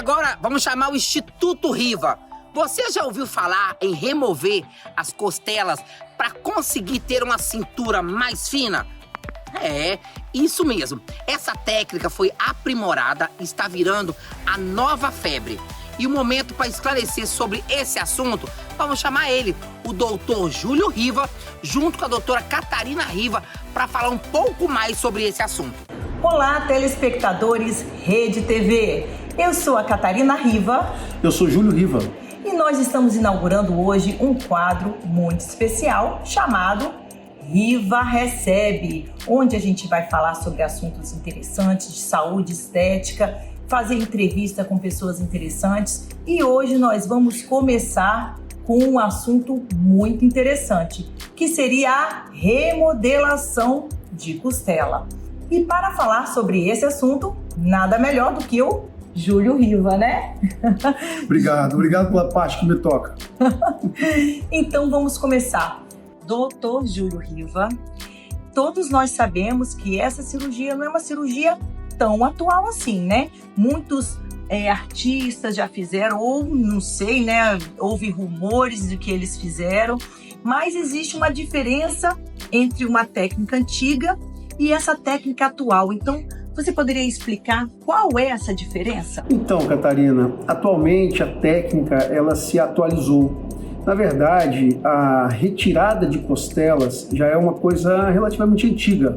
Agora vamos chamar o Instituto Riva. Você já ouviu falar em remover as costelas para conseguir ter uma cintura mais fina? É, isso mesmo. Essa técnica foi aprimorada e está virando a nova febre. E o momento para esclarecer sobre esse assunto, vamos chamar ele, o doutor Júlio Riva, junto com a doutora Catarina Riva, para falar um pouco mais sobre esse assunto. Olá, telespectadores Rede TV. Eu sou a Catarina Riva. Eu sou Júlio Riva. E nós estamos inaugurando hoje um quadro muito especial chamado Riva Recebe, onde a gente vai falar sobre assuntos interessantes de saúde, estética, fazer entrevista com pessoas interessantes. E hoje nós vamos começar com um assunto muito interessante, que seria a remodelação de costela. E para falar sobre esse assunto, nada melhor do que o Júlio Riva, né? Obrigado pela parte que me toca. Então vamos começar. Doutor Júlio Riva, todos nós sabemos que essa cirurgia não é uma cirurgia tão atual assim, né? Muitos artistas já fizeram, ou não sei, né? Houve rumores do que eles fizeram, mas existe uma diferença entre uma técnica antiga e essa técnica atual. Então, você poderia explicar qual é essa diferença? Então, Catarina, atualmente a técnica ela se atualizou. Na verdade, a retirada de costelas já é uma coisa relativamente antiga.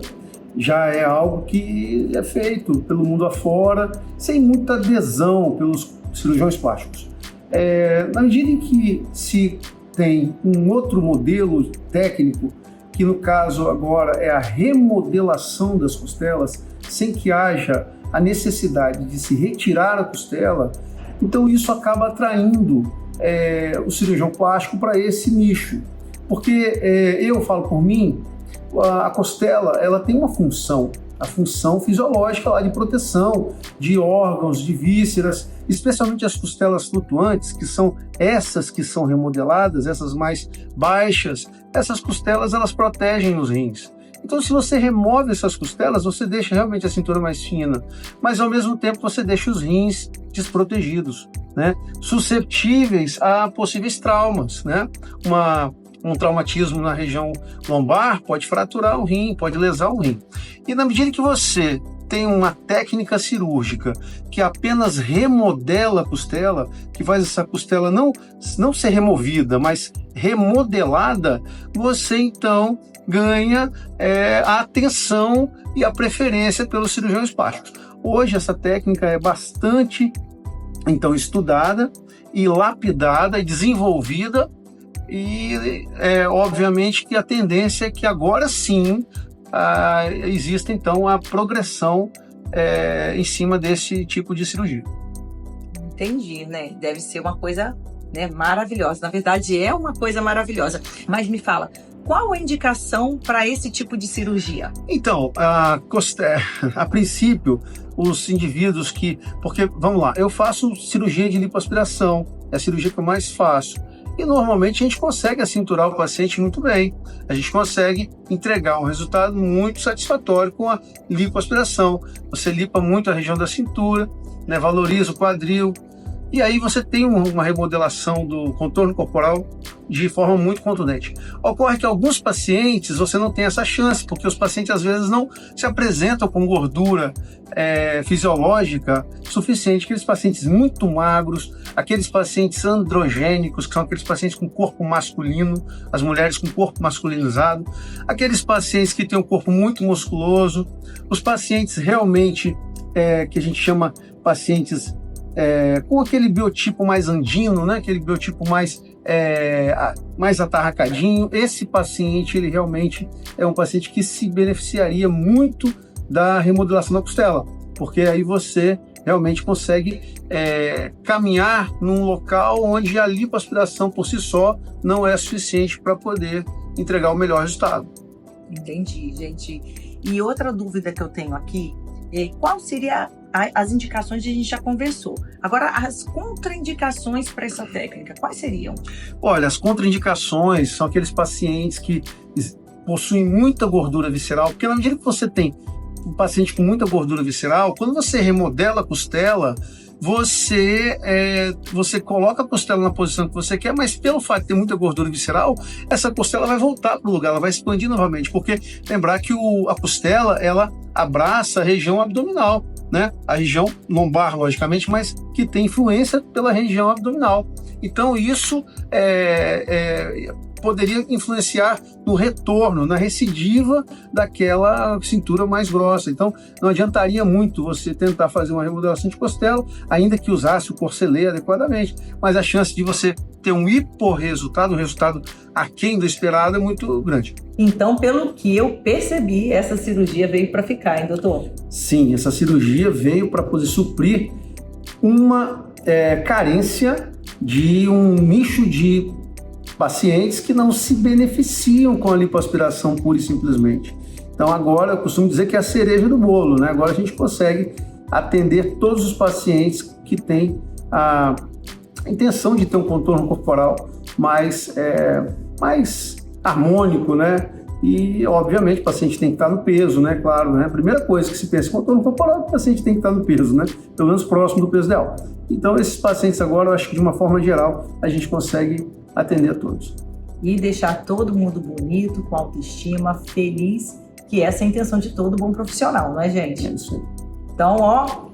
Já é algo que é feito pelo mundo afora, sem muita adesão pelos cirurgiões plásticos. Na medida em que se tem um outro modelo técnico, que no caso agora é a remodelação das costelas, sem que haja a necessidade de se retirar a costela, então isso acaba atraindo o cirurgião plástico para esse nicho. Porque eu falo por mim, a costela ela tem uma função, a função fisiológica lá de proteção de órgãos, de vísceras, especialmente as costelas flutuantes, que são essas que são remodeladas, essas mais baixas, essas costelas elas protegem os rins. Então, se você remove essas costelas, você deixa realmente a cintura mais fina, mas ao mesmo tempo você deixa os rins desprotegidos, né? Susceptíveis a possíveis traumas, né? Um traumatismo na região lombar pode fraturar o rim, pode lesar o rim. E na medida que você tem uma técnica cirúrgica que apenas remodela a costela, que faz essa costela não ser removida, mas remodelada, você então ganha a atenção e a preferência pelos cirurgiões plásticos. Hoje essa técnica é bastante então estudada e lapidada e desenvolvida, e obviamente que a tendência é que agora sim existe então a progressão em cima desse tipo de cirurgia. Entendi, né? Deve ser uma coisa, né, maravilhosa. Na verdade é uma coisa maravilhosa. Mas me fala, qual a indicação para esse tipo de cirurgia? Então, a princípio, os indivíduos porque, vamos lá, eu faço cirurgia de lipoaspiração, é a cirurgia que eu mais faço. E normalmente a gente consegue acinturar o paciente muito bem. A gente consegue entregar um resultado muito satisfatório com a lipoaspiração. Você lipa muito a região da cintura, né, valoriza o quadril. E aí você tem uma remodelação do contorno corporal de forma muito contundente. Ocorre que alguns pacientes você não tem essa chance, porque os pacientes às vezes não se apresentam com gordura fisiológica suficiente. Aqueles pacientes muito magros, aqueles pacientes androgênicos, que são aqueles pacientes com corpo masculino, as mulheres com corpo masculinizado, aqueles pacientes que têm um corpo muito musculoso, os pacientes realmente que a gente chama pacientes com aquele biotipo mais andino, né? Aquele biotipo mais atarracadinho. Esse paciente, ele realmente é um paciente que se beneficiaria muito da remodelação da costela, porque aí você realmente consegue caminhar num local onde a lipoaspiração por si só não é suficiente para poder entregar o melhor resultado. Entendi, gente. E outra dúvida que eu tenho aqui qual seria as indicações que a gente já conversou. Agora, as contraindicações para essa técnica, quais seriam? Olha, as contraindicações são aqueles pacientes que possuem muita gordura visceral, porque na medida que você tem um paciente com muita gordura visceral, quando você remodela a costela, você coloca a costela na posição que você quer, mas pelo fato de ter muita gordura visceral, essa costela vai voltar para o lugar, ela vai expandir novamente, porque lembrar que a costela, ela abraça a região abdominal, né? A região lombar, logicamente, mas que tem influência pela região abdominal. Então isso poderia influenciar no retorno, na recidiva daquela cintura mais grossa. Então, não adiantaria muito você tentar fazer uma remodelação de costela, ainda que usasse o corselet adequadamente, mas a chance de você ter um hiporresultado, um resultado aquém do esperado, é muito grande. Então, pelo que eu percebi, essa cirurgia veio para ficar, hein, doutor? Sim, essa cirurgia veio para poder suprir uma carência de um nicho de pacientes que não se beneficiam com a lipoaspiração pura e simplesmente. Então agora eu costumo dizer que é a cereja do bolo, né? Agora a gente consegue atender todos os pacientes que têm a intenção de ter um contorno corporal mais harmônico, né? E obviamente o paciente tem que estar no peso, né? Claro, né? A primeira coisa que se pensa em contorno corporal é que o paciente tem que estar no peso, né? Pelo menos próximo do peso ideal. Então esses pacientes agora, eu acho que de uma forma geral, a gente consegue atender a todos. E deixar todo mundo bonito, com autoestima, feliz, que essa é a intenção de todo bom profissional, não é, gente? É isso aí. Então,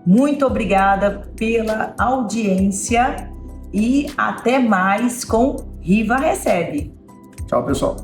muito obrigada pela audiência e até mais com Riva Recebe. Tchau, pessoal.